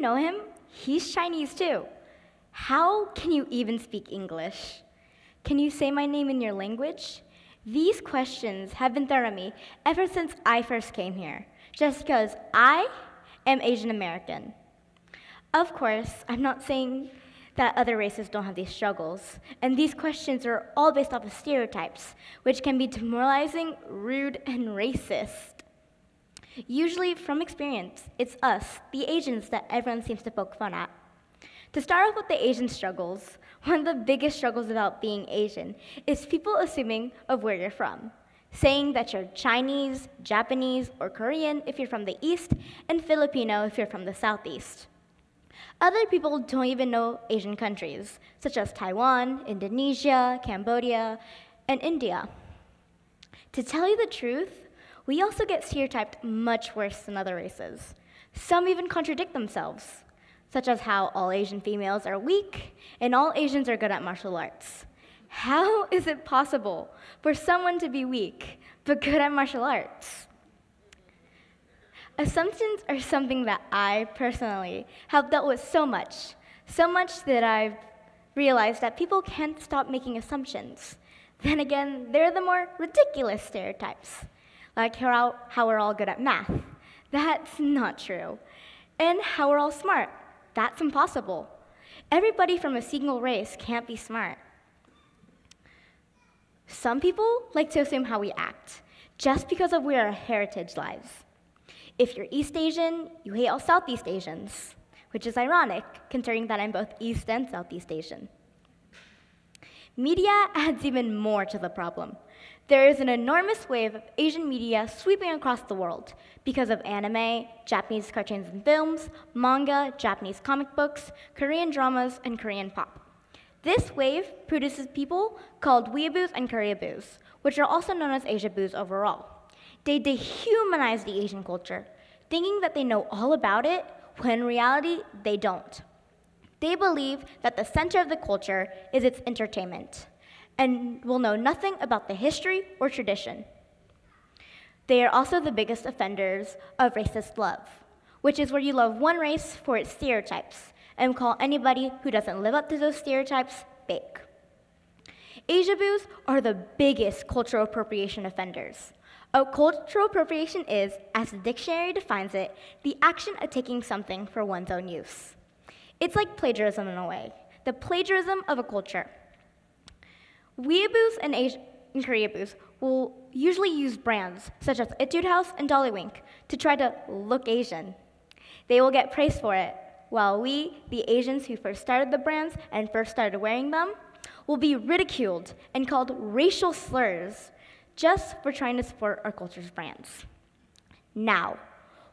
know him? He's Chinese too. How can you even speak English? Can you say my name in your language? These questions have been thrown at me ever since I first came here, just because I am Asian American. Of course, I'm not saying that other races don't have these struggles, and these questions are all based off of stereotypes, which can be demoralizing, rude, and racist. Usually, from experience, it's us, the Asians, that everyone seems to poke fun at. To start off with the Asian struggles, one of the biggest struggles about being Asian is people assuming of where you're from, saying that you're Chinese, Japanese, or Korean if you're from the East, and Filipino if you're from the Southeast. Other people don't even know Asian countries, such as Taiwan, Indonesia, Cambodia, and India. To tell you the truth, we also get stereotyped much worse than other races. Some even contradict themselves, such as how all Asian females are weak and all Asians are good at martial arts. How is it possible for someone to be weak but good at martial arts? Assumptions are something that I personally have dealt with so much that I've realized that people can't stop making assumptions. Then again, there are the more ridiculous stereotypes, like how we're all good at math. That's not true. And how we're all smart. That's impossible. Everybody from a single race can't be smart. Some people like to assume how we act, just because of where our heritage lies. If you're East Asian, you hate all Southeast Asians, which is ironic, considering that I'm both East and Southeast Asian. Media adds even more to the problem. There is an enormous wave of Asian media sweeping across the world because of anime, Japanese cartoons and films, manga, Japanese comic books, Korean dramas, and Korean pop. This wave produces people called weeaboos and Koreaboos, which are also known as Asiaboos overall. They dehumanize the Asian culture, thinking that they know all about it, when in reality, they don't. They believe that the center of the culture is its entertainment, and will know nothing about the history or tradition. They are also the biggest offenders of racist love, which is where you love one race for its stereotypes, and call anybody who doesn't live up to those stereotypes fake. Asiaboos are the biggest cultural appropriation offenders. Cultural appropriation is, as the dictionary defines it, the action of taking something for one's own use. It's like plagiarism in a way, the plagiarism of a culture. Weeaboos and Koreaboos will usually use brands such as Etude House and Dollywink to try to look Asian. They will get praised for it, while we, the Asians who first started the brands and first started wearing them, will be ridiculed and called racial slurs just for trying to support our culture's brands. Now,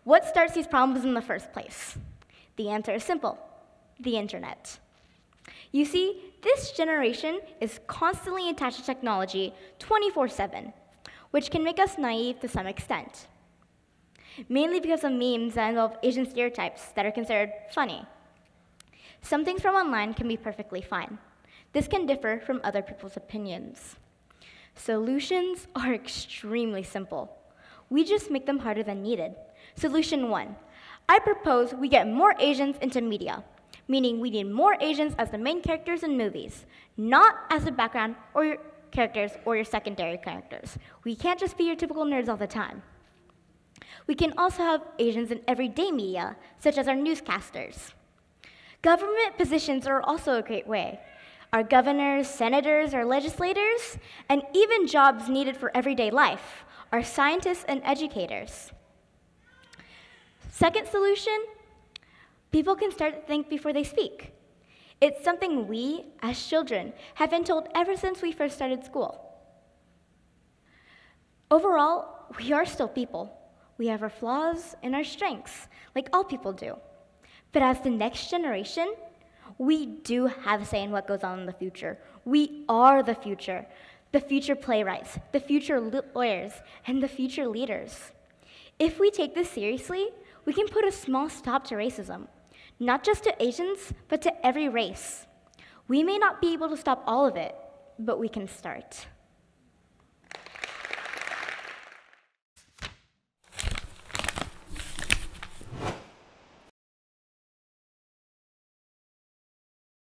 what starts these problems in the first place? The answer is simple: the internet. You see, this generation is constantly attached to technology 24/7, which can make us naive to some extent, mainly because of memes that involve Asian stereotypes that are considered funny. Some things from online can be perfectly fine. This can differ from other people's opinions. Solutions are extremely simple. We just make them harder than needed. Solution 1, I propose we get more Asians into media, meaning we need more Asians as the main characters in movies, not as the background or your characters or your secondary characters. We can't just be your typical nerds all the time. We can also have Asians in everyday media, such as our newscasters. Government positions are also a great way. Our governors, senators, our legislators, and even jobs needed for everyday life, our scientists and educators. Second solution, people can start to think before they speak. It's something we, as children, have been told ever since we first started school. Overall, we are still people. We have our flaws and our strengths, like all people do. But as the next generation, we do have a say in what goes on in the future. We are the future playwrights, the future lawyers, and the future leaders. If we take this seriously, we can put a small stop to racism, not just to Asians, but to every race. We may not be able to stop all of it, but we can start.